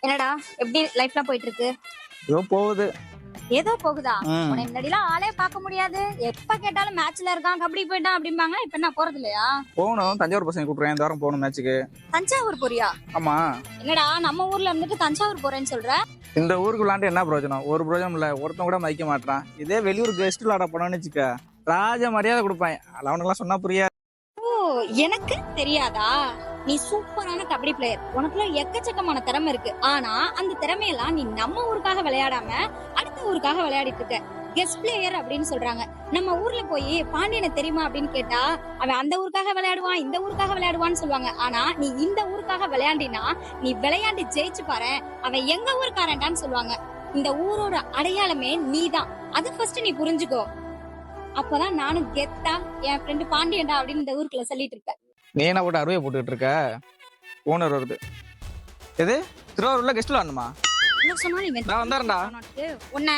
என்னடா எப்படி லைஃப்லாம் போயிட்டு இருக்கு? ஏதோ போகுது. ஏதோ போகுதா? ம். உன்னை முன்னாடிலாம் ஆளே பார்க்க முடியாது. எப்ப கேட்டாலும் மேட்ச்ல இருக்கான், கபடி போயிட்டான் அப்படிம்பாங்க. இப்ப என்ன போறது இல்லையா? போகணும். தஞ்சாவூர் பசங்க கூப்பிடுறேன். இந்த வாரம் போகணும் மேட்ச்சுக்கு. தஞ்சாவூர் போறியா? ஆமா. என்னடா நம்ம ஊர்ல இருந்துட்டு தஞ்சாவூர் போறேன்னு சொல்ற? இந்த ஊருக்கு விளாண்டு என்ன பிரயோஜனம்? ஒரு பிரயோஜனம் இல்ல. ஒருத்தன் கூட மதிக்க மாட்டான். இதே வெளியூர் கெஸ்ட் விளாட போனோம்னு வச்சுக்க, ராஜ மரியாதை கொடுப்பேன். அவனுக்கெல்லாம் சொன்னா புரியாது. ஓ, எனக்கு தெரியாதா? நீ சூப்பரான கபடி பிளேயர். உனக்குள்ள எக்கச்சக்கமான திறமை இருக்கு. ஆனா அந்த திறமையெல்லாம் நீ நம்ம ஊருக்காக விளையாடாம அடுத்த ஊருக்காக விளையாடிட்டு இருக்க. கெஸ்ட் பிளேயர் அப்படின்னு சொல்றாங்க. நம்ம ஊர்ல போய் பாண்டியனை தெரியுமா அப்படின்னு கேட்டா அவன் அந்த ஊருக்காக விளையாடுவான், இந்த ஊருக்காக விளையாடுவான்னு சொல்லுவாங்க. ஆனா நீ இந்த ஊருக்காக விளையாண்டினா நீ விளையாண்டு ஜெயிச்சு பாரு, அவன் எங்க ஊருக்காரன்டான்னு சொல்லுவாங்க. இந்த ஊரோட அடையாளமே நீதான். அது ஃபர்ஸ்ட் நீ புரிஞ்சுக்கோ. அப்பதான் நானும் கெத்தா என் ஃப்ரெண்டு பாண்டியன்டா அப்படின்னு இந்த ஊருக்குள்ள சொல்லிட்டு இருக்கேன். நீ என்ன போட்டு அறுவையை போட்டுக்கிட்டு இருக்க? ஓனர் வருது. எது? திருவாரூர்ல கெஸ்ட் விளாடணுமா? என்ன சொன்னாலும் இவன் நான் வந்தாருடா. உன்னை